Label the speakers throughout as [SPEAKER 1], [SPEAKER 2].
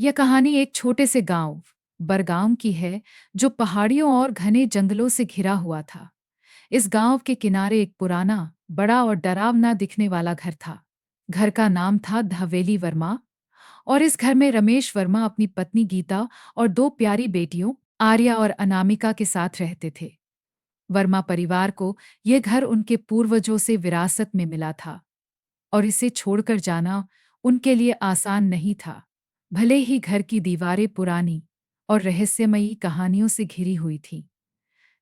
[SPEAKER 1] यह कहानी एक छोटे से गांव बरगांव की है जो पहाड़ियों और घने जंगलों से घिरा हुआ था। इस गांव के किनारे एक पुराना, बड़ा और डरावना दिखने वाला घर था। घर का नाम था हवेली वर्मा। और इस घर में रमेश वर्मा अपनी पत्नी गीता और दो प्यारी बेटियों आर्या और अनामिका के साथ रहते थे। वर्मा परिवार को यह घर उनके पूर्वजों से विरासत में मिला था और इसे छोड़कर जाना उनके लिए आसान नहीं था। भले ही घर की दीवारें पुरानी और रहस्यमयी कहानियों से घिरी हुई थीं,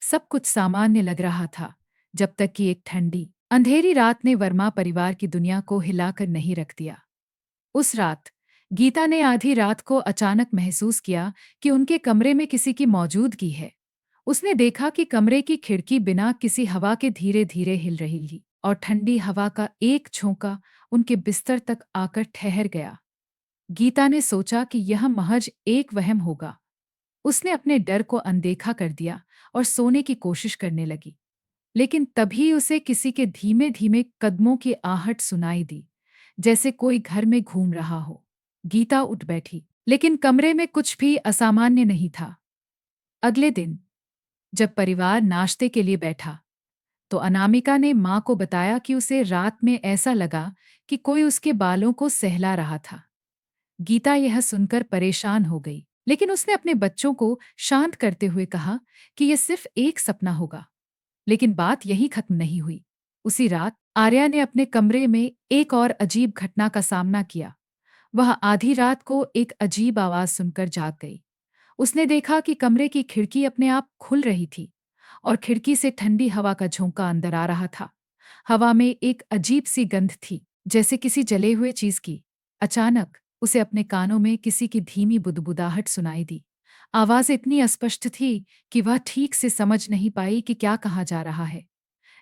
[SPEAKER 1] सब कुछ सामान्य लग रहा था जब तक कि एक ठंडी, अंधेरी रात ने वर्मा परिवार की दुनिया को हिलाकर नहीं रख दिया। उस रात गीता ने आधी रात को अचानक महसूस किया कि उनके कमरे में किसी की मौजूदगी है। उसने देखा कि कमरे की खिड़की बिना किसी हवा के धीरे धीरे हिल रही थी और ठंडी हवा का एक झोंका उनके बिस्तर तक आकर ठहर गया। गीता ने सोचा कि यह महज एक वहम होगा। उसने अपने डर को अनदेखा कर दिया और सोने की कोशिश करने लगी। लेकिन तभी उसे किसी के धीमे धीमे कदमों की आहट सुनाई दी, जैसे कोई घर में घूम रहा हो। गीता उठ बैठी, लेकिन कमरे में कुछ भी असामान्य नहीं था। अगले दिन जब परिवार नाश्ते के लिए बैठा, तो अनामिका ने माँ को बताया कि उसे रात में ऐसा लगा कि कोई उसके बालों को सहला रहा था। गीता यह सुनकर परेशान हो गई, लेकिन उसने अपने बच्चों को शांत करते हुए कहा कि यह सिर्फ एक सपना होगा। लेकिन बात यही खत्म नहीं हुई। उसी रात आर्या ने अपने कमरे में एक और अजीब घटना का सामना किया। वह आधी रात को एक अजीब आवाज सुनकर जाग गई। उसने देखा कि कमरे की खिड़की अपने आप खुल रही थी और खिड़की से ठंडी हवा का झोंका अंदर आ रहा था। हवा में एक अजीब सी गंध थी, जैसे किसी जले हुए चीज की। अचानक उसे अपने कानों में किसी की धीमी बुदबुदाहट सुनाई दी। आवाज इतनी अस्पष्ट थी कि वह ठीक से समझ नहीं पाई कि क्या कहा जा रहा है।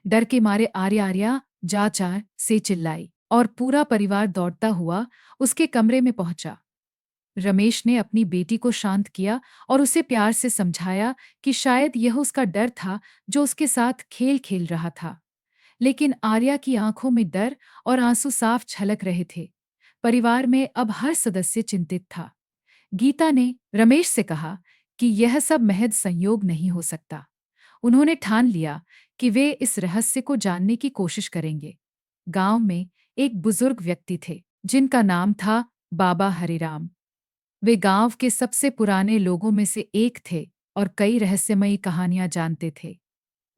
[SPEAKER 1] डर के मारे आर्या आर्या जा जा से चिल्लाई और पूरा परिवार दौड़ता हुआ उसके कमरे में पहुंचा। रमेश ने अपनी बेटी को शांत किया और उसे प्यार से समझाया कि शायद यह उसका डर था जो उसके साथ खेल खेल रहा था। लेकिन आर्या की आंखों में डर और आंसू साफ झलक रहे थे। परिवार में अब हर सदस्य चिंतित था। गीता ने रमेश से कहा कि यह सब महज संयोग नहीं हो सकता। उन्होंने ठान लिया कि वे इस रहस्य को जानने की कोशिश करेंगे। गांव में एक बुजुर्ग व्यक्ति थे जिनका नाम था बाबा हरिराम। वे गांव के सबसे पुराने लोगों में से एक थे और कई रहस्यमयी कहानियां जानते थे।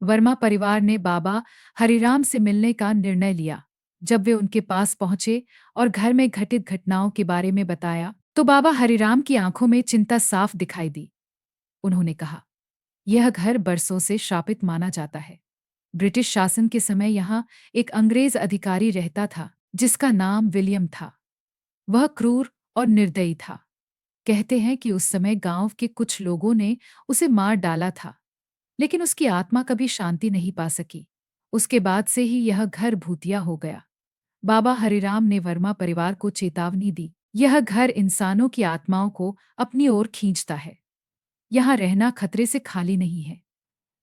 [SPEAKER 1] वर्मा परिवार ने बाबा हरिराम से मिलने का निर्णय लिया। जब वे उनके पास पहुंचे और घर में घटित घटनाओं के बारे में बताया, तो बाबा हरिराम की आंखों में चिंता साफ दिखाई दी। उन्होंने कहा, यह घर बरसों से श्रापित माना जाता है। ब्रिटिश शासन के समय यहाँ एक अंग्रेज अधिकारी रहता था जिसका नाम विलियम था। वह क्रूर और निर्दयी था। कहते हैं कि उस समय गांव के कुछ लोगों ने उसे मार डाला था, लेकिन उसकी आत्मा कभी शांति नहीं पा सकी। उसके बाद से ही यह घर भूतिया हो गया। बाबा हरिराम ने वर्मा परिवार को चेतावनी दी, यह घर इंसानों की आत्माओं को अपनी ओर खींचता है। यहाँ रहना खतरे से खाली नहीं है।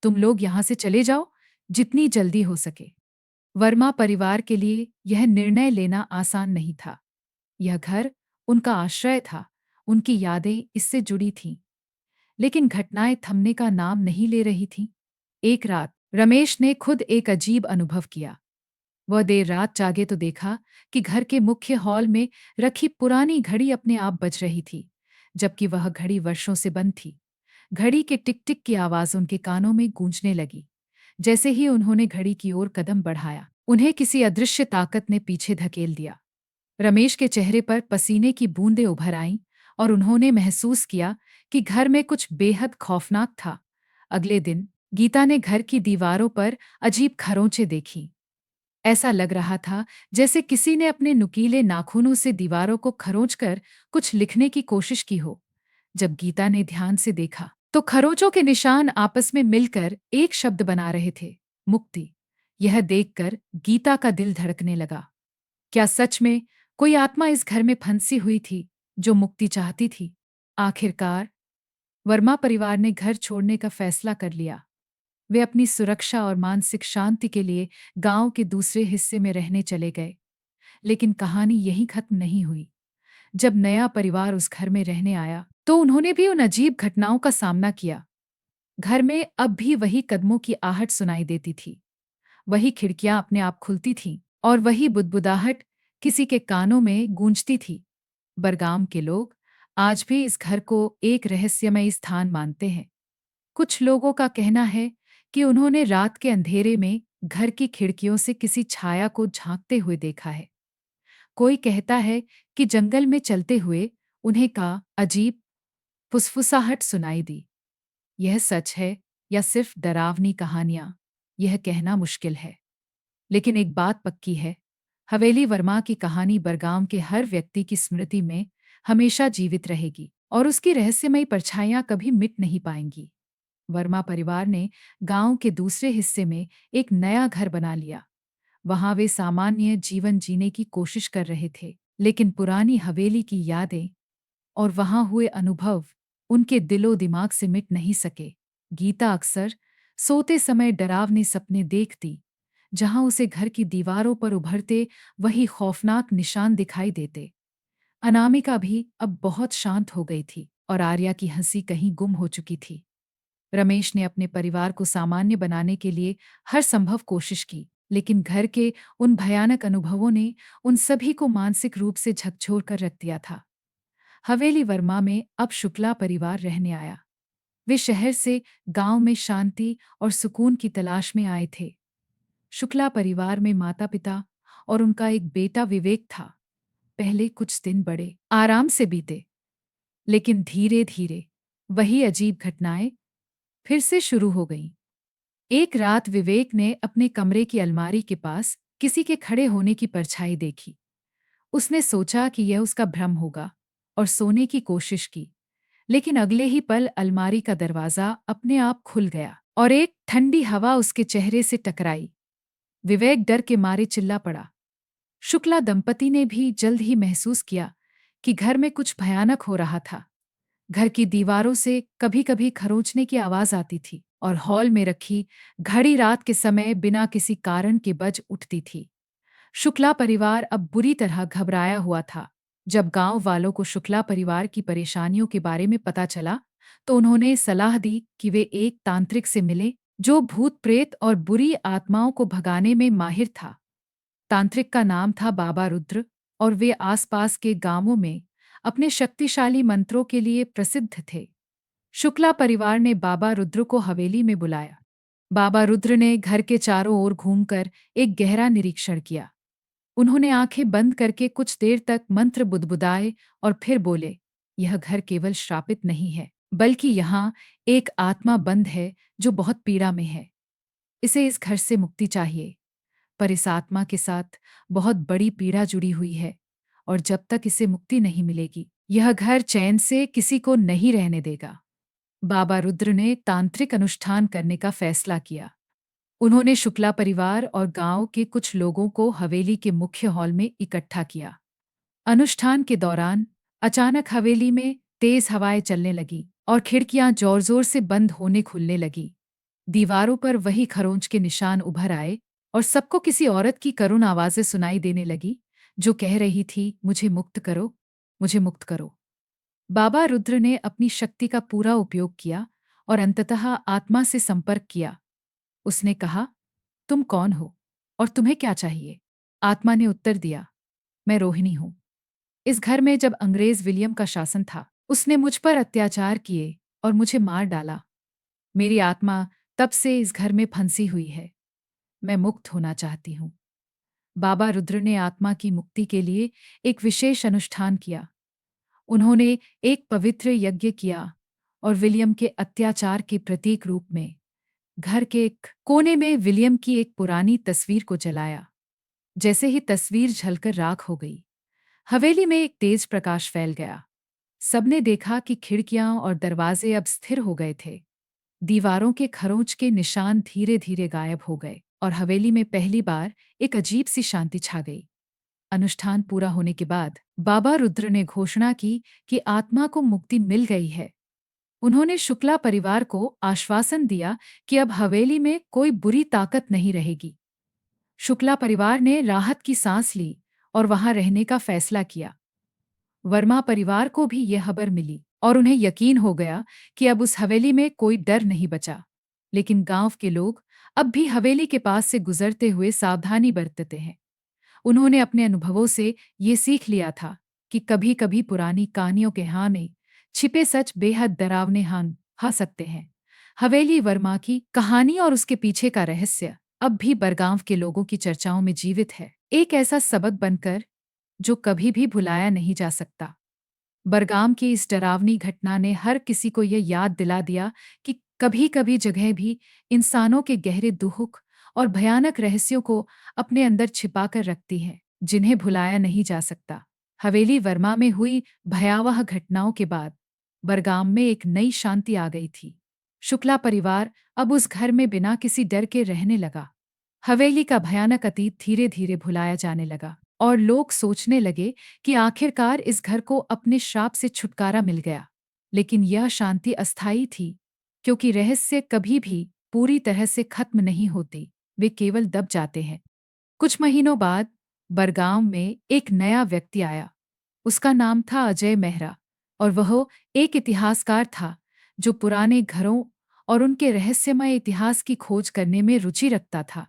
[SPEAKER 1] तुम लोग यहाँ से चले जाओ, जितनी जल्दी हो सके। वर्मा परिवार के लिए यह निर्णय लेना आसान नहीं था। यह घर उनका आश्रय था, उनकी यादें इससे जुड़ी थीं। लेकिन घटनाएं थमने का नाम नहीं ले रही थीं। एक रात रमेश ने खुद एक अजीब अनुभव किया। वह देर रात जागे तो देखा कि घर के मुख्य हॉल में रखी पुरानी घड़ी अपने आप बज रही थी, जबकि वह घड़ी वर्षों से बंद थी। घड़ी के टिक टिक की आवाज उनके कानों में गूंजने लगी। जैसे ही उन्होंने घड़ी की ओर कदम बढ़ाया, उन्हें किसी अदृश्य ताकत ने पीछे धकेल दिया। रमेश के चेहरे पर पसीने की बूंदें उभर आईं और उन्होंने महसूस किया कि घर में कुछ बेहद खौफनाक था। अगले दिन गीता ने घर की दीवारों पर अजीब खरोंचें देखीं। ऐसा लग रहा था जैसे किसी ने अपने नुकीले नाखूनों से दीवारों को खरोंचकर कुछ लिखने की कोशिश की हो। जब गीता ने ध्यान से देखा, तो खरोंचों के निशान आपस में मिलकर एक शब्द बना रहे थे, मुक्ति। यह देखकर गीता का दिल धड़कने लगा। क्या सच में कोई आत्मा इस घर में फंसी हुई थी जो मुक्ति चाहती थी? आखिरकार वर्मा परिवार ने घर छोड़ने का फैसला कर लिया। वे अपनी सुरक्षा और मानसिक शांति के लिए गांव के दूसरे हिस्से में रहने चले गए। लेकिन कहानी यहीं खत्म नहीं हुई। जब नया परिवार उस घर में रहने आया तो उन्होंने भी उन अजीब घटनाओं का सामना किया। घर में अब भी वही कदमों की आहट सुनाई देती थी, वही खिड़कियां अपने आप खुलती थीं और वही बुदबुदाहट किसी के कानों में गूंजती थी। बरगाम के लोग आज भी इस घर को एक रहस्यमयी स्थान मानते हैं। कुछ लोगों का कहना है कि उन्होंने रात के अंधेरे में घर की खिड़कियों से किसी छाया को झांकते हुए देखा है। कोई कहता है कि जंगल में चलते हुए उन्हें का अजीब फुसफुसाहट सुनाई दी। यह सच है या सिर्फ डरावनी कहानियां, यह कहना मुश्किल है। लेकिन एक बात पक्की है, हवेली वर्मा की कहानी बरगाम के हर व्यक्ति की स्मृति में हमेशा जीवित रहेगी और उसकी रहस्यमयी परछाइयां कभी मिट नहीं पाएंगी। वर्मा परिवार ने गांव के दूसरे हिस्से में एक नया घर बना लिया। वहां वे सामान्य जीवन जीने की कोशिश कर रहे थे, लेकिन पुरानी हवेली की यादें और वहां हुए अनुभव उनके दिलो दिमाग से मिट नहीं सके। गीता अक्सर सोते समय डरावने सपने देखती, जहां उसे घर की दीवारों पर उभरते वही खौफनाक निशान दिखाई देते। अनामिका भी अब बहुत शांत हो गई थी और आर्या की हंसी कहीं गुम हो चुकी थी। रमेश ने अपने परिवार को सामान्य बनाने के लिए हर संभव कोशिश की, लेकिन घर के उन भयानक अनुभवों ने उन सभी को मानसिक रूप से झकझोर कर रख दिया था। हवेली वर्मा में अब शुक्ला परिवार रहने आया। वे शहर से गांव में शांति और सुकून की तलाश में आए थे। शुक्ला परिवार में माता-पिता और उनका एक बेटा विवेक था। पहले कुछ दिन बड़े आराम से बीते, लेकिन धीरे-धीरे वही अजीब घटनाएं फिर से शुरू हो गईं। एक रात विवेक ने अपने कमरे की अलमारी के पास किसी के खड़े होने की परछाई देखी। उसने सोचा कि यह उसका भ्रम होगा और सोने की कोशिश की, लेकिन अगले ही पल अलमारी का दरवाजा अपने आप खुल गया और एक ठंडी हवा उसके चेहरे से टकराई। विवेक डर के मारे चिल्ला पड़ा। शुक्ला दंपति ने भी जल्द ही महसूस किया कि घर में कुछ भयानक हो रहा था। घर की दीवारों से कभी-कभी खरोंचने की आवाज आती थी और हॉल में रखी घड़ी रात के समय बिना किसी कारण के बज उठती थी। शुक्ला परिवार अब बुरी तरह घबराया हुआ था। जब गांव वालों को शुक्ला परिवार की परेशानियों के बारे में पता चला, तो उन्होंने सलाह दी कि वे एक तांत्रिक से मिले जो भूत प्रेत और बुरी आत्माओं को भगाने में माहिर था। तांत्रिक का नाम था बाबा रुद्र और वे आसपास के गांवों में अपने शक्तिशाली मंत्रों के लिए प्रसिद्ध थे। शुक्ला परिवार ने बाबा रुद्र को हवेली में बुलाया। बाबा रुद्र ने घर के चारों ओर घूमकर एक गहरा निरीक्षण किया। उन्होंने आंखें बंद करके कुछ देर तक मंत्र बुदबुदाए और फिर बोले, यह घर केवल श्रापित नहीं है, बल्कि यहाँ एक आत्मा बंद है जो बहुत पीड़ा में है। इसे इस घर से मुक्ति चाहिए, पर इस आत्मा के साथ बहुत बड़ी पीड़ा जुड़ी हुई है और जब तक इसे मुक्ति नहीं मिलेगी, यह घर चैन से किसी को नहीं रहने देगा। बाबा रुद्र ने तांत्रिक अनुष्ठान करने का फैसला किया। उन्होंने शुक्ला परिवार और गांव के कुछ लोगों को हवेली के मुख्य हॉल में इकट्ठा किया। अनुष्ठान के दौरान अचानक हवेली में तेज हवाएं चलने लगी और खिड़कियां जोर-जोर से बंद होने खुलने लगी। दीवारों पर वही खरोंच के निशान उभर आए और सबको किसी औरत की करुण आवाजें सुनाई देने लगी, जो कह रही थी, मुझे मुक्त करो, मुझे मुक्त करो। बाबा रुद्र ने अपनी शक्ति का पूरा उपयोग किया और अंततः आत्मा से संपर्क किया। उसने कहा, तुम कौन हो और तुम्हें क्या चाहिए? आत्मा ने उत्तर दिया, मैं रोहिणी हूं। इस घर में जब अंग्रेज विलियम का शासन था, उसने मुझ पर अत्याचार किए और मुझे मार डाला। मेरी आत्मा तब से इस घर में फंसी हुई है। मैं मुक्त होना चाहती हूँ। बाबा रुद्र ने आत्मा की मुक्ति के लिए एक विशेष अनुष्ठान किया। उन्होंने एक पवित्र यज्ञ किया और विलियम के अत्याचार के प्रतीक रूप में घर के एक कोने में विलियम की एक पुरानी तस्वीर को जलाया। जैसे ही तस्वीर जलकर राख हो गई, हवेली में एक तेज प्रकाश फैल गया। सबने देखा कि खिड़कियां और दरवाजे अब स्थिर हो गए थे। दीवारों के खरोंच के निशान धीरे-धीरे गायब हो गए और हवेली में पहली बार एक अजीब सी शांति छा गई। अनुष्ठान पूरा होने के बाद बाबा रुद्र ने घोषणा की कि आत्मा को मुक्ति मिल गई है। उन्होंने शुक्ला परिवार को आश्वासन दिया कि अब हवेली में कोई बुरी ताकत नहीं रहेगी। शुक्ला परिवार ने राहत की सांस ली और वहां रहने का फैसला किया। वर्मा परिवार को भी यह खबर मिली और उन्हें यकीन हो गया कि अब उस हवेली में कोई डर नहीं बचा। लेकिन गांव के लोग अब भी हवेली के पास से गुजरते हुए सावधानी बरतते हैं। उन्होंने अपने अनुभवों से ये सीख लिया था कि कभी-कभी पुरानी कहानियों के हाँ में छिपे सच बेहद डरावने हा सकते हैं। हवेली वर्मा की कहानी और उसके पीछे का रहस्य अब भी बरगांव के लोगों की चर्चाओं में जीवित है, एक ऐसा सबक बनकर जो कभी भी भुलाया नहीं जा सकता। बरगाम की इस डरावनी घटना ने हर किसी को यह याद दिला दिया कि कभी-कभी जगह भी इंसानों के गहरे दुख और भयानक रहस्यों को अपने अंदर छिपाकर रखती है, जिन्हें भुलाया नहीं जा सकता। हवेली वर्मा में हुई भयावह घटनाओं के बाद बरगाम में एक नई शांति आ गई थी। शुक्ला परिवार अब उस घर में बिना किसी डर के रहने लगा। हवेली का भयानक अतीत धीरे-धीरे भुलाया जाने लगा और लोग सोचने लगे कि आखिरकार इस घर को अपने श्राप से छुटकारा मिल गया। लेकिन यह शांति अस्थायी थी, क्योंकि रहस्य कभी भी पूरी तरह से खत्म नहीं होते, वे केवल दब जाते हैं। कुछ महीनों बाद बरगांव में एक नया व्यक्ति आया। उसका नाम था अजय मेहरा और वह एक इतिहासकार था जो पुराने घरों और उनके रहस्यमय इतिहास की खोज करने में रुचि रखता था।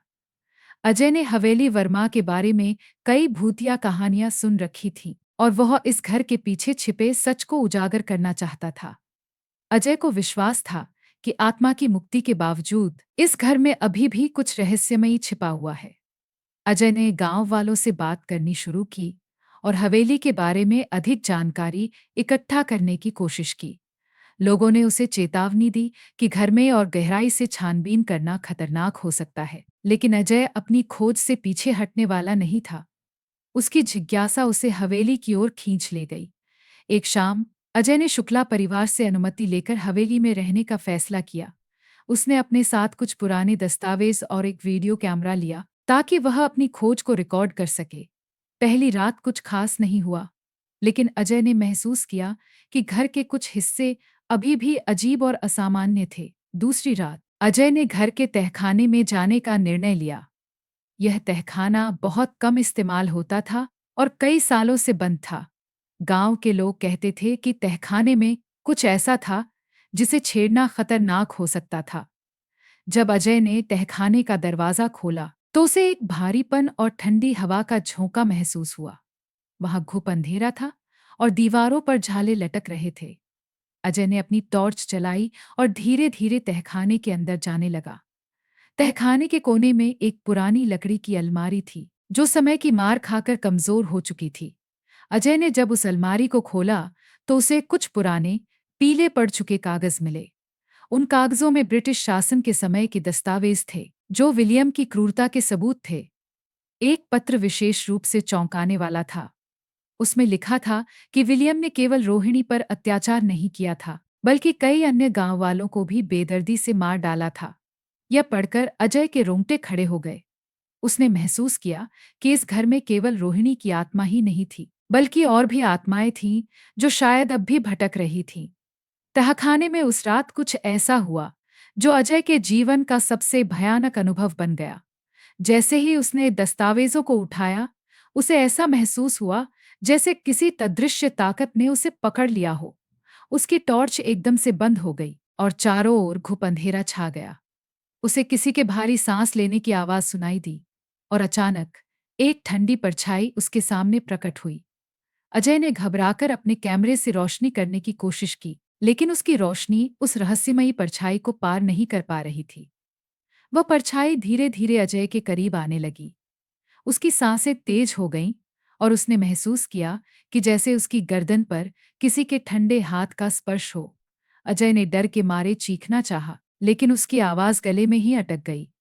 [SPEAKER 1] अजय ने हवेली वर्मा के बारे में कई भूतिया कहानियां सुन रखी थीं और वह इस घर के पीछे छिपे सच को उजागर करना चाहता था। अजय को विश्वास था कि आत्मा की मुक्ति के बावजूद इस घर में अभी भी कुछ रहस्यमयी छिपा हुआ है। अजय ने गांव वालों से बात करनी शुरू की और हवेली के बारे में अधिक जानकारी इकट्ठा करने की कोशिश की। लोगों ने उसे चेतावनी दी कि घर में और गहराई से छानबीन करना खतरनाक हो सकता है, लेकिन अजय अपनी खोज से पीछे हटने वाला नहीं था। उसकी जिज्ञासा उसे हवेली की ओर खींच ले गई। एक शाम अजय ने शुक्ला परिवार से अनुमति लेकर हवेली में रहने का फैसला किया। उसने अपने साथ कुछ पुराने दस्तावेज और एक वीडियो कैमरा लिया ताकि वह अपनी खोज को रिकॉर्ड कर सके। पहली रात कुछ खास नहीं हुआ, लेकिन अजय ने महसूस किया कि घर के कुछ हिस्से अभी भी अजीब और असामान्य थे। दूसरी रात अजय ने घर के तहखाने में जाने का निर्णय लिया। यह तहखाना बहुत कम इस्तेमाल होता था और कई सालों से बंद था। गांव के लोग कहते थे कि तहखाने में कुछ ऐसा था जिसे छेड़ना खतरनाक हो सकता था। जब अजय ने तहखाने का दरवाजा खोला तो उसे एक भारीपन और ठंडी हवा का झोंका महसूस हुआ। वहां घुप अंधेरा था और दीवारों पर झाले लटक रहे थे। अजय ने अपनी टॉर्च जलाई और धीरे धीरे तहखाने के अंदर जाने लगा। तहखाने के कोने में एक पुरानी लकड़ी की अलमारी थी जो समय की मार खाकर कमजोर हो चुकी थी। अजय ने जब उस अलमारी को खोला तो उसे कुछ पुराने पीले पड़ चुके कागज मिले। उन कागजों में ब्रिटिश शासन के समय के दस्तावेज थे जो विलियम की क्रूरता के सबूत थे। एक पत्र विशेष रूप से चौंकाने वाला था। उसमें लिखा था कि विलियम ने केवल रोहिणी पर अत्याचार नहीं किया था, बल्कि कई अन्य गांव वालों को भी बेदर्दी से मार डाला था। यह पढ़कर अजय के रोंगटे खड़े हो गए। उसने महसूस किया कि इस घर में केवल रोहिणी की आत्मा ही नहीं थी, बल्कि और भी आत्माएं थीं जो शायद अब भी भटक रही थीं। तहखाने में उस रात कुछ ऐसा हुआ जो अजय के जीवन का सबसे भयानक अनुभव बन गया। जैसे ही उसने दस्तावेजों को उठाया, उसे ऐसा महसूस हुआ जैसे किसी अदृश्य ताकत ने उसे पकड़ लिया हो। उसकी टॉर्च एकदम से बंद हो गई और चारों ओर घुप अंधेरा छा गया। उसे किसी के भारी सांस लेने की आवाज सुनाई दी और अचानक एक ठंडी परछाई उसके सामने प्रकट हुई। अजय ने घबराकर अपने कैमरे से रोशनी करने की कोशिश की, लेकिन उसकी रोशनी उस रहस्यमयी परछाई को पार नहीं कर पा रही थी। वह परछाई धीरे धीरे अजय के करीब आने लगी। उसकी सांसें तेज हो गईं और उसने महसूस किया कि जैसे उसकी गर्दन पर किसी के ठंडे हाथ का स्पर्श हो। अजय ने डर के मारे चीखना चाहा, लेकिन उसकी आवाज गले में ही अटक गई।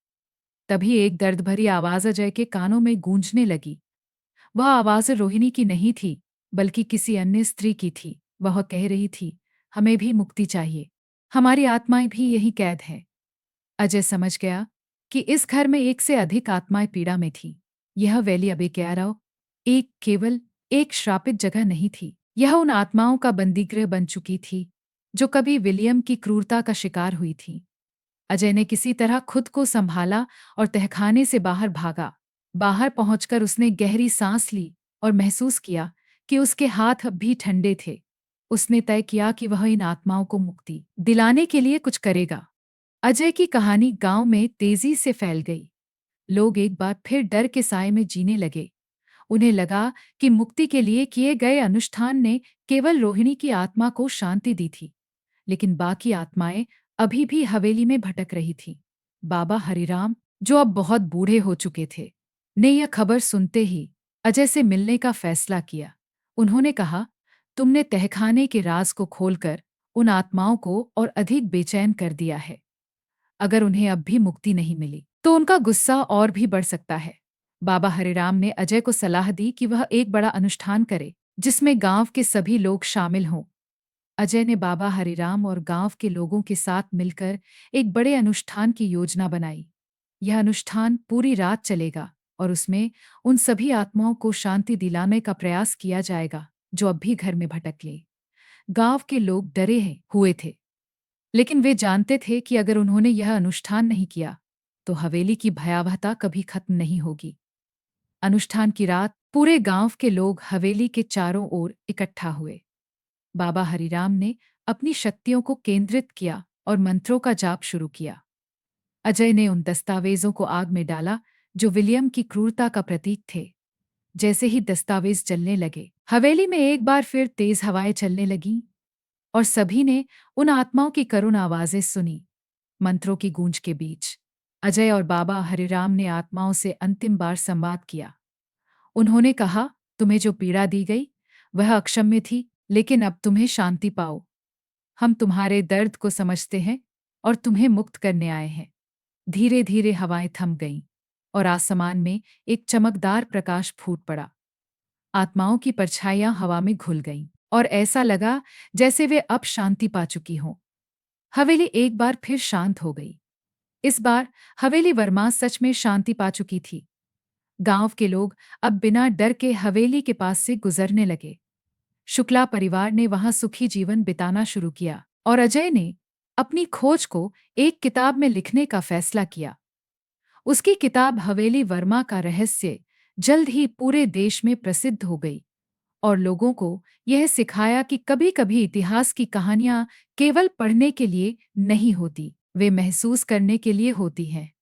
[SPEAKER 1] तभी एक दर्द भरी आवाज अजय के कानों में गूंजने लगी। वह आवाज रोहिणी की नहीं थी, बल्कि किसी अन्य स्त्री की थी। वह कह रही थी, हमें भी मुक्ति चाहिए, हमारी आत्माएं भी यही कैद है। अजय समझ गया कि इस घर में एक से अधिक आत्माएं पीड़ा में थीं। यह वैली अबेक्यारव एक केवल एक श्रापित जगह नहीं थी। यह उन आत्माओं का बंदीगृह बन चुकी थी जो कभी विलियम की क्रूरता का शिकार हुई थी। अजय ने किसी तरह खुद को संभाला और तहखाने से बाहर भागा। बाहर पहुंचकर उसने गहरी सांस ली और महसूस किया कि उसके हाथ अब भी ठंडे थे। उसने तय किया कि वह इन आत्माओं को मुक्ति दिलाने के लिए कुछ करेगा। अजय की कहानी गांव में तेजी से फैल गई। लोग एक बार फिर डर के साए में जीने लगे। उन्हें लगा कि मुक्ति के लिए किए गए अनुष्ठान ने केवल रोहिणी की आत्मा को शांति दी थी, लेकिन बाकी आत्माएं अभी भी हवेली में भटक रही थीं। बाबा हरिराम, जो अब बहुत बूढ़े हो चुके थे, ने यह खबर सुनते ही अजय से मिलने का फैसला किया। उन्होंने कहा, तुमने तहखाने के राज को खोलकर उन आत्माओं को और अधिक बेचैन कर दिया है। अगर उन्हें अब भी मुक्ति नहीं मिली, तो उनका गुस्सा और भी बढ़ सकता है। बाबा हरिराम ने अजय को सलाह दी कि वह एक बड़ा अनुष्ठान करे, जिसमें गांव के सभी लोग शामिल हों। अजय ने बाबा हरिराम और गांव के लोगों के साथ मिलकर एक बड़े अनुष्ठान की योजना बनाई। यह अनुष्ठान पूरी रात चलेगा और उसमें उन सभी आत्माओं को शांति दिलाने का प्रयास किया जाएगा जो अब भी घर में भटके। गांव के लोग हुए थे, लेकिन वे जानते थे कि अगर उन्होंने यह अनुष्ठान नहीं किया, तो हवेली की भयावहता कभी खत्म नहीं होगी। अनुष्ठान की रात पूरे गांव के लोग हवेली के चारों ओर इकट्ठा हुए। बाबा हरिराम ने अपनी शक्तियों को केंद्रित किया और मंत्रों का जाप शुरू किया। अजय ने उन दस्तावेजों को आग में डाला जो विलियम की क्रूरता का प्रतीक थे। जैसे ही दस्तावेज जलने लगे, हवेली में एक बार फिर तेज हवाएं चलने लगीं और सभी ने उन आत्माओं की करुण आवाजें सुनी। मंत्रों की गूंज के बीच अजय और बाबा हरिराम ने आत्माओं से अंतिम बार संवाद किया। उन्होंने कहा, तुम्हें जो पीड़ा दी गई वह अक्षम्य थी, लेकिन अब तुम्हें शांति पाओ। हम तुम्हारे दर्द को समझते हैं और तुम्हें मुक्त करने आए हैं। धीरे धीरे हवाएं थम गईं और आसमान में एक चमकदार प्रकाश फूट पड़ा। आत्माओं की परछाइयां हवा में घुल गईं और ऐसा लगा जैसे वे अब शांति पा चुकी हों। हवेली एक बार फिर शांत हो गई। इस बार हवेली वर्मा सच में शांति पा चुकी थी। गांव के लोग अब बिना डर के हवेली के पास से गुजरने लगे। शुक्ला परिवार ने वहां सुखी जीवन बिताना शुरू किया और अजय ने अपनी खोज को एक किताब में लिखने का फैसला किया। उसकी किताब हवेली वर्मा का रहस्य जल्द ही पूरे देश में प्रसिद्ध हो गई और लोगों को यह सिखाया कि कभी-कभी इतिहास की कहानियां केवल पढ़ने के लिए नहीं होती, वे महसूस करने के लिए होती हैं।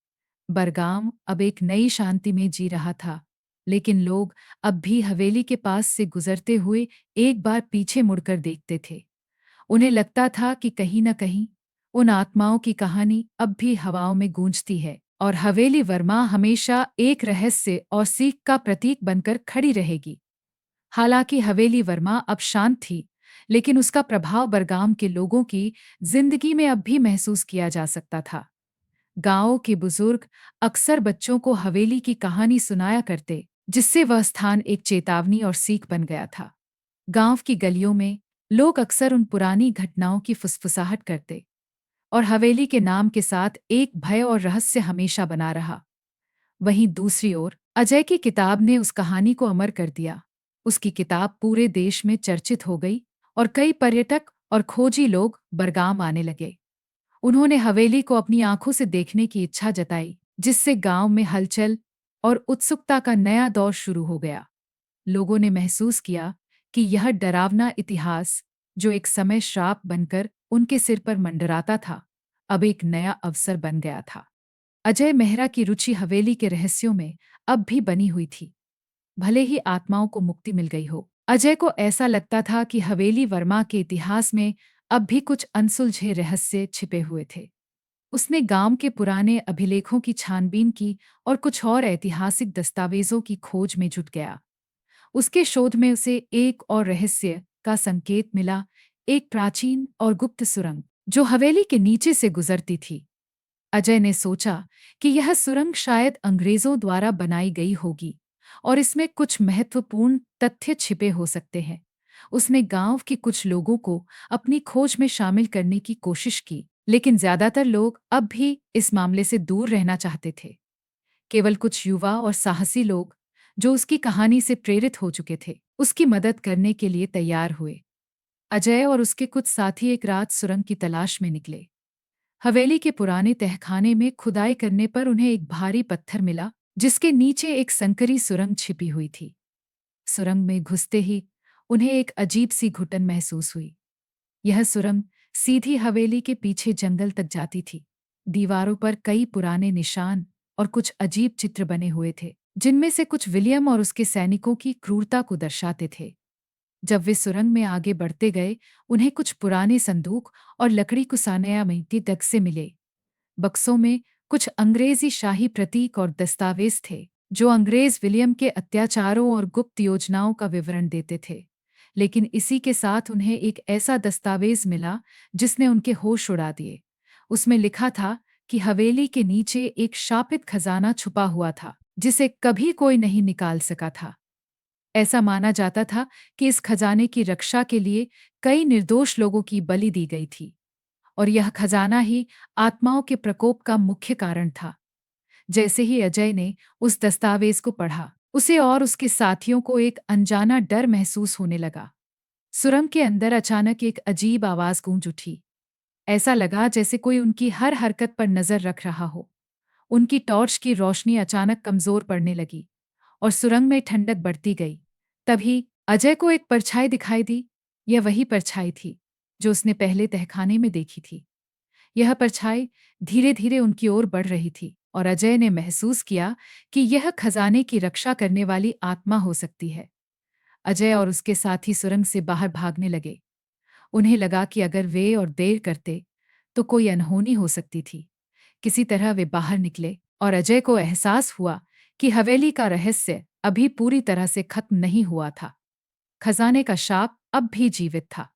[SPEAKER 1] बरगाम अब एक नई शांति में जी रहा था, लेकिन लोग अब भी हवेली के पास से गुजरते हुए एक बार पीछे मुड़कर देखते थे। उन्हें लगता था कि कहीं न कहीं उन आत्माओं की कहानी अब भी हवाओं में गूंजती है और हवेली वर्मा हमेशा एक रहस्य और सीख का प्रतीक बनकर खड़ी रहेगी। हालांकि हवेली वर्मा अब शांत थी, लेकिन उसका प्रभाव बरगाम के लोगों की जिंदगी में अब भी महसूस किया जा सकता था। गांव के बुजुर्ग अक्सर बच्चों को हवेली की कहानी सुनाया करते, जिससे वह स्थान एक चेतावनी और सीख बन गया था। गांव की गलियों में लोग अक्सर उन पुरानी घटनाओं की फुसफुसाहट करते और हवेली के नाम के साथ एक भय और रहस्य हमेशा बना रहा। वहीं दूसरी ओर अजय की किताब ने उस कहानी को अमर कर दिया। उसकी किताब पूरे देश में चर्चित हो गई और कई पर्यटक और खोजी लोग बरगाम आने लगे। उन्होंने हवेली को अपनी आंखों से देखने की इच्छा जताई, जिससे गांव में हलचल और उत्सुकता का नया दौर शुरू हो गया। लोगों ने महसूस किया कि यह डरावना इतिहास, जो एक समय श्राप बनकर उनके सिर पर मंडराता था, अब एक नया अवसर बन गया था। अजय मेहरा की रुचि हवेली के रहस्यों में अब भी बनी हुई थी। भले ही आत्माओं को मुक्ति मिल गई हो, अजय को ऐसा लगता था कि हवेली वर्मा के इतिहास में अब भी कुछ अनसुलझे रहस्य छिपे हुए थे। उसने गांव के पुराने अभिलेखों की छानबीन की और कुछ और ऐतिहासिक दस्तावेजों की खोज में जुट गया। उसके शोध में उसे एक और रहस्य का संकेत मिला, एक प्राचीन और गुप्त सुरंग जो हवेली के नीचे से गुजरती थी। अजय ने सोचा कि यह सुरंग शायद अंग्रेजों द्वारा बनाई गई होगी और इसमें कुछ महत्वपूर्ण तथ्य छिपे हो सकते हैं। उसने गांव के कुछ लोगों को अपनी खोज में शामिल करने की कोशिश की, लेकिन ज्यादातर लोग अब भी इस मामले से दूर रहना चाहते थे। केवल कुछ युवा और साहसी लोग, जो उसकी कहानी से प्रेरित हो चुके थे, उसकी मदद करने के लिए तैयार हुए। अजय और उसके कुछ साथी एक रात सुरंग की तलाश में निकले। हवेली के पुराने तहखाने में खुदाई करने पर उन्हें एक भारी पत्थर मिला, जिसके नीचे एक संकरी सुरंग छिपी हुई थी। सुरंग में घुसते ही उन्हें एक अजीब सी घुटन महसूस हुई। यह सुरंग सीधी हवेली के पीछे जंगल तक जाती थी। दीवारों पर कई पुराने निशान और कुछ अजीब चित्र बने हुए थे, जिनमें से कुछ विलियम और उसके सैनिकों की क्रूरता को दर्शाते थे। जब वे सुरंग में आगे बढ़ते गए, उन्हें कुछ पुराने संदूक और लकड़ी कुसानयामिती डग से मिले। बक्सों में कुछ अंग्रेजी शाही प्रतीक और दस्तावेज थे, जो अंग्रेज विलियम के अत्याचारों और गुप्त योजनाओं का विवरण देते थे। लेकिन इसी के साथ उन्हें एक ऐसा दस्तावेज मिला जिसने उनके होश उड़ा दिए। उसमें लिखा था कि हवेली के नीचे एक शापित खजाना छुपा हुआ था, जिसे कभी कोई नहीं निकाल सका था। ऐसा माना जाता था कि इस खजाने की रक्षा के लिए कई निर्दोष लोगों की बलि दी गई थी, और यह खजाना ही आत्माओं के प्रकोप का मुख्य कारण था। जैसे ही अजय ने उस दस्तावेज को पढ़ा, उसे और उसके साथियों को एक अनजाना डर महसूस होने लगा। सुरंग के अंदर अचानक एक अजीब आवाज गूंज उठी। ऐसा लगा जैसे कोई उनकी हर हरकत पर नजर रख रहा हो। उनकी टॉर्च की रोशनी अचानक कमजोर पड़ने लगी और सुरंग में ठंडक बढ़ती गई। तभी अजय को एक परछाई दिखाई दी। यह वही परछाई थी जो उसने पहले तहखाने में देखी थी। यह परछाई धीरे धीरे उनकी ओर बढ़ रही थी और अजय ने महसूस किया कि यह खजाने की रक्षा करने वाली आत्मा हो सकती है। अजय और उसके साथी सुरंग से बाहर भागने लगे। उन्हें लगा कि अगर वे और देर करते तो कोई अनहोनी हो सकती थी। किसी तरह वे बाहर निकले और अजय को एहसास हुआ कि हवेली का रहस्य अभी पूरी तरह से खत्म नहीं हुआ था। खजाने का शाप अब भी जीवित था,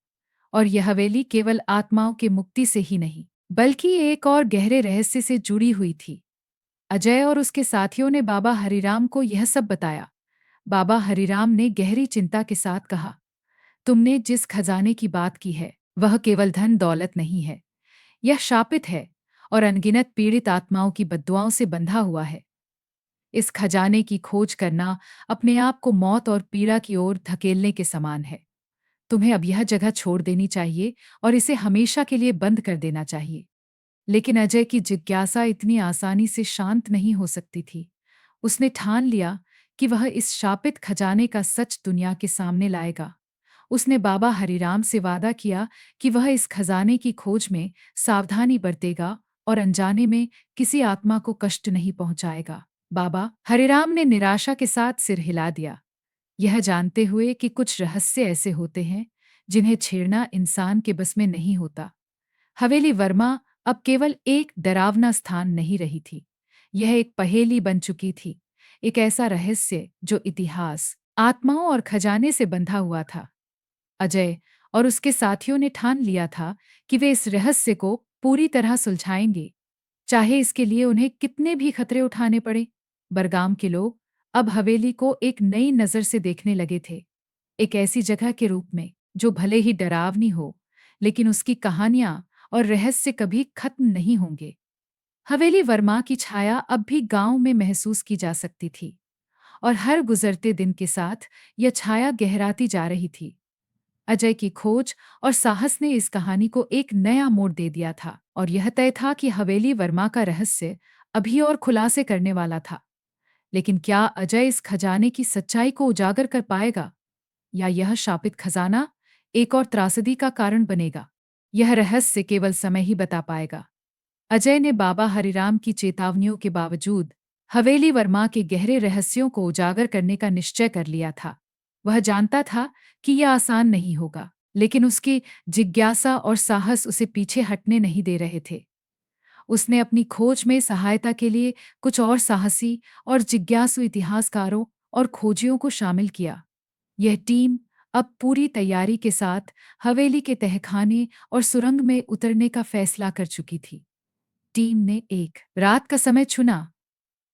[SPEAKER 1] और यह हवेली केवल आत्माओं के मुक्ति से ही नहीं, बल्कि एक और गहरे रहस्य से जुड़ी हुई थी। अजय और उसके साथियों ने बाबा हरिराम को यह सब बताया। बाबा हरिराम ने गहरी चिंता के साथ कहा, तुमने जिस खजाने की बात की है, वह केवल धन दौलत नहीं है। यह शापित है और अनगिनत पीड़ित आत्माओं की बद्दुआओं से बंधा हुआ है। इस खजाने की खोज करना अपने आप को मौत और पीड़ा की ओर धकेलने के समान है। तुम्हें अब यह जगह छोड़ देनी चाहिए और इसे हमेशा के लिए बंद कर देना चाहिए। लेकिन अजय की जिज्ञासा इतनी आसानी से शांत नहीं हो सकती थी। उसने ठान लिया कि वह इस शापित खजाने का सच दुनिया के सामने लाएगा। उसने बाबा हरिराम से वादा किया कि वह इस खजाने की खोज में सावधानी बरतेगा और अनजाने में किसी आत्मा को कष्ट नहीं पहुंचाएगा। बाबा हरिराम ने निराशा के साथ सिर हिला दिया, यह जानते हुए कि कुछ रहस्य ऐसे होते हैं जिन्हें छेड़ना इंसान के बस में नहीं होता। हवेली वर्मा अब केवल एक डरावना स्थान नहीं रही थी। यह एक पहेली बन चुकी थी, एक ऐसा रहस्य जो इतिहास, आत्माओं और खजाने से बंधा हुआ था। अजय और उसके साथियों ने ठान लिया था कि वे इस रहस्य को पूरी तरह सुलझाएंगे, चाहे इसके लिए उन्हें कितने भी खतरे उठाने पड़े। बरगाम के लोग अब हवेली को एक नई नज़र से देखने लगे थे, एक ऐसी जगह के रूप में जो भले ही डरावनी हो, लेकिन उसकी कहानियां और रहस्य कभी खत्म नहीं होंगे। हवेली वर्मा की छाया अब भी गांव में महसूस की जा सकती थी, और हर गुजरते दिन के साथ यह छाया गहराती जा रही थी। अजय की खोज और साहस ने इस कहानी को एक नया मोड़ दे दिया था, और यह तय था कि हवेली वर्मा का रहस्य अभी और खुलासे करने वाला था। लेकिन क्या अजय इस खजाने की सच्चाई को उजागर कर पाएगा, या यह शापित खजाना एक और त्रासदी का कारण बनेगा? यह रहस्य केवल समय ही बता पाएगा। अजय ने बाबा हरिराम की चेतावनियों के बावजूद हवेली वर्मा के गहरे रहस्यों को उजागर करने का निश्चय कर लिया था। वह जानता था कि यह आसान नहीं होगा, लेकिन उसकी जिज्ञासा और साहस उसे पीछे हटने नहीं दे रहे थे। उसने अपनी खोज में सहायता के लिए कुछ और साहसी और जिज्ञासु इतिहासकारों और खोजियों को शामिल किया। यह टीम अब पूरी तैयारी के साथ हवेली के तहखाने और सुरंग में उतरने का फैसला कर चुकी थी। टीम ने एक रात का समय चुना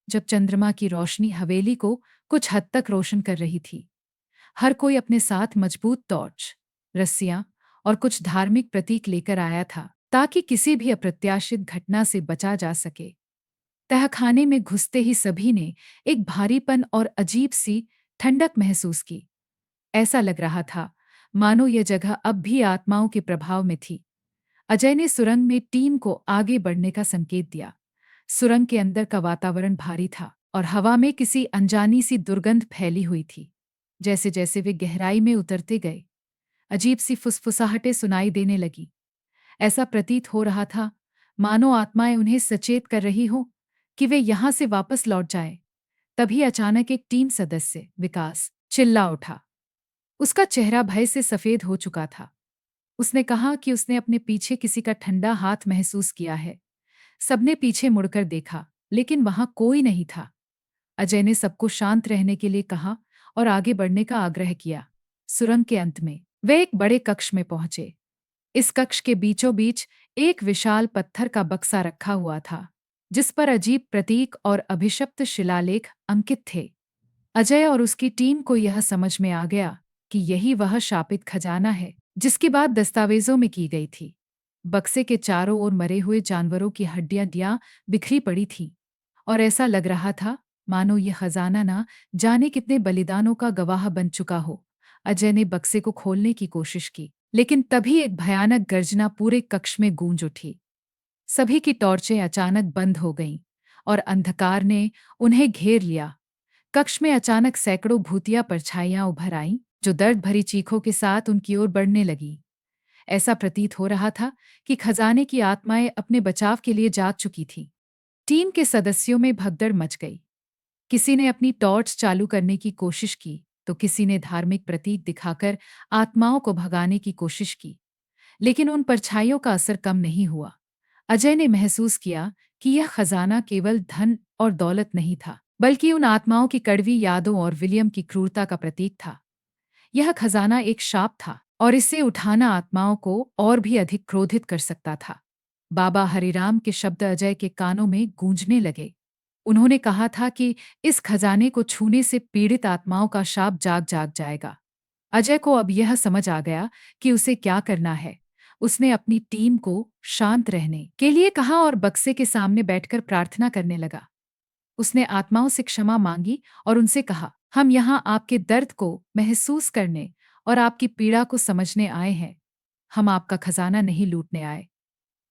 [SPEAKER 1] जब चंद्रमा की रोशनी हवेली को कुछ हद तक रोशन कर रही थी। हर कोई अपने साथ मजबूत टॉर्च, रस्सियां और कुछ धार्मिक प्रतीक लेकर आया था, ताकि किसी भी अप्रत्याशित घटना से बचा जा सके। तहखाने में घुसते ही सभी ने एक भारीपन और अजीब सी ठंडक महसूस की। ऐसा लग रहा था मानो यह जगह अब भी आत्माओं के प्रभाव में थी। अजय ने सुरंग में टीम को आगे बढ़ने का संकेत दिया। सुरंग के अंदर का वातावरण भारी था और हवा में किसी अनजानी सी दुर्गंध फैली हुई थी। जैसे जैसे वे गहराई में उतरते गए, अजीब सी फुसफुसाहटें सुनाई देने लगी। ऐसा प्रतीत हो रहा था मानो आत्माएं उन्हें सचेत कर रही हो कि वे यहां से वापस लौट जाएं। तभी अचानक एक टीम सदस्य विकास चिल्ला उठा। उसका चेहरा भय से सफेद हो चुका था। उसने कहा कि उसने अपने पीछे किसी का ठंडा हाथ महसूस किया है। सबने पीछे मुड़कर देखा, लेकिन वहां कोई नहीं था। अजय ने सबको शांत रहने के लिए कहा और आगे बढ़ने का आग्रह किया। सुरंग के अंत में वे एक बड़े कक्ष में पहुंचे। इस कक्ष के बीचों बीच एक विशाल पत्थर का बक्सा रखा हुआ था, जिस पर अजीब प्रतीक और अभिशप्त शिलालेख अंकित थे। अजय और उसकी टीम को यह समझ में आ गया कि यही वह शापित खजाना है जिसकी बात दस्तावेजों में की गई थी। बक्से के चारों ओर मरे हुए जानवरों की हड्डियां बिखरी पड़ी थीं और ऐसा लग रहा था मानो यह खजाना ना जाने कितने बलिदानों का गवाह बन चुका हो। अजय ने बक्से को खोलने की कोशिश की, लेकिन तभी एक भयानक गर्जना पूरे कक्ष में गूंज उठी। सभी की टॉर्चें अचानक बंद हो गईं और अंधकार ने उन्हें घेर लिया। कक्ष में अचानक सैकड़ों भूतिया परछाइयां उभर आईं, जो दर्द भरी चीखों के साथ उनकी ओर बढ़ने लगीं। ऐसा प्रतीत हो रहा था कि खजाने की आत्माएं अपने बचाव के लिए जाग चुकी थीं। टीम के सदस्यों में भगदड़ मच गई। किसी ने अपनी टॉर्च चालू करने की कोशिश की, तो किसी ने धार्मिक प्रतीक दिखाकर आत्माओं को भगाने की कोशिश की, लेकिन उन परछाइयों का असर कम नहीं हुआ। अजय ने महसूस किया कि यह खजाना केवल धन और दौलत नहीं था, बल्कि उन आत्माओं की कड़वी यादों और विलियम की क्रूरता का प्रतीक था। यह खजाना एक शाप था और इसे उठाना आत्माओं को और भी अधिक क्रोधित कर सकता था। बाबा हरिराम के शब्द अजय के कानों में गूंजने लगे। उन्होंने कहा था कि इस खजाने को छूने से पीड़ित आत्माओं का शाप जाग जाग जाएगा। अजय को अब यह समझ आ गया कि उसे क्या करना है। उसने अपनी टीम को शांत रहने के लिए कहा और बक्से के सामने बैठकर प्रार्थना करने लगा। उसने आत्माओं से क्षमा मांगी और उनसे कहा, हम यहाँ आपके दर्द को महसूस करने और आपकी पीड़ा को समझने आए हैं। हम आपका खजाना नहीं लूटने आए।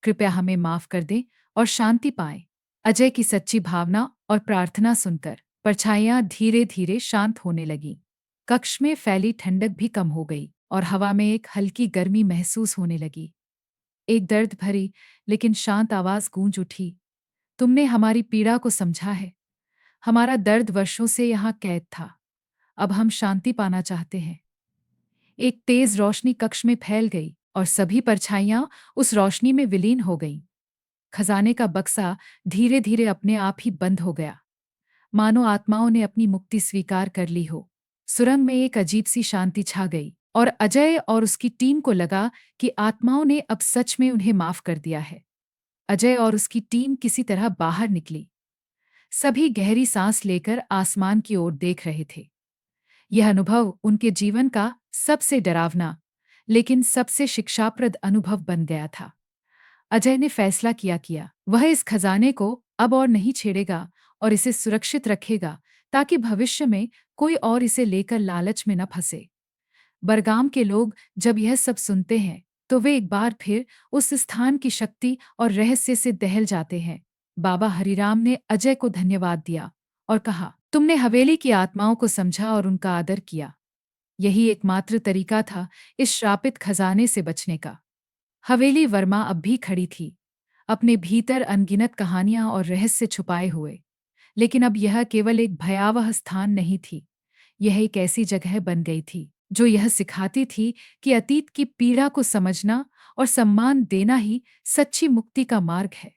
[SPEAKER 1] कृपया हमें माफ कर दें और शांति पाएं। अजय की सच्ची भावना और प्रार्थना सुनकर परछाइयां धीरे धीरे शांत होने लगीं। कक्ष में फैली ठंडक भी कम हो गई और हवा में एक हल्की गर्मी महसूस होने लगी। एक दर्द भरी लेकिन शांत आवाज गूंज उठी, तुमने हमारी पीड़ा को समझा है। हमारा दर्द वर्षों से यहाँ कैद था। अब हम शांति पाना चाहते हैं। एक तेज रोशनी कक्ष में फैल गई और सभी परछाइयां उस रोशनी में विलीन हो गईं। खजाने का बक्सा धीरे धीरे अपने आप ही बंद हो गया, मानो आत्माओं ने अपनी मुक्ति स्वीकार कर ली हो। सुरंग में एक अजीब सी शांति छा गई और अजय और उसकी टीम को लगा कि आत्माओं ने अब सच में उन्हें माफ कर दिया है। अजय और उसकी टीम किसी तरह बाहर निकली। सभी गहरी सांस लेकर आसमान की ओर देख रहे थे। यह अनुभव उनके जीवन का सबसे डरावना लेकिन सबसे शिक्षाप्रद अनुभव बन गया था। अजय ने फैसला किया वह इस खजाने को अब और नहीं छेड़ेगा और इसे सुरक्षित रखेगा, ताकि भविष्य में कोई और इसे लेकर लालच में न फंसे। बरगाम के लोग जब यह सब सुनते हैं तो वे एक बार फिर उस स्थान की शक्ति और रहस्य से दहल जाते हैं। बाबा हरिराम ने अजय को धन्यवाद दिया और कहा, तुमने हवेली की आत्माओं को समझा और उनका आदर किया। यही एकमात्र तरीका था इस श्रापित खजाने से बचने का। हवेली वर्मा अब भी खड़ी थी, अपने भीतर अनगिनत कहानियां और रहस्य छुपाए हुए। लेकिन अब यह केवल एक भयावह स्थान नहीं थी, यह एक ऐसी जगह बन गई थी जो यह सिखाती थी कि अतीत की पीड़ा को समझना और सम्मान देना ही सच्ची मुक्ति का मार्ग है।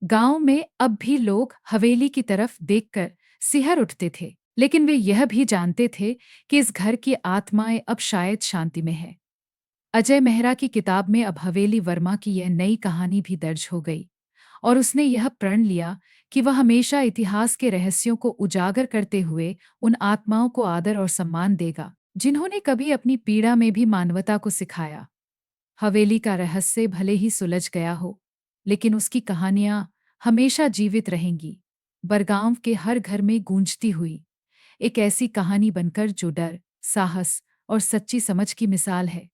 [SPEAKER 1] गांव में अब भी लोग हवेली की तरफ देखकर सिहर उठते थे, लेकिन वे यह भी जानते थे कि इस घर की आत्माएं अब शायद शांति में है। अजय मेहरा की किताब में अब हवेली वर्मा की यह नई कहानी भी दर्ज हो गई और उसने यह प्रण लिया कि वह हमेशा इतिहास के रहस्यों को उजागर करते हुए उन आत्माओं को आदर और सम्मान देगा जिन्होंने कभी अपनी पीड़ा में भी मानवता को सिखाया। हवेली का रहस्य भले ही सुलझ गया हो, लेकिन उसकी कहानियां हमेशा जीवित रहेंगी, बरगांव के हर घर में गूंजती हुई, एक ऐसी कहानी बनकर जो डर, साहस और सच्ची समझ की मिसाल है।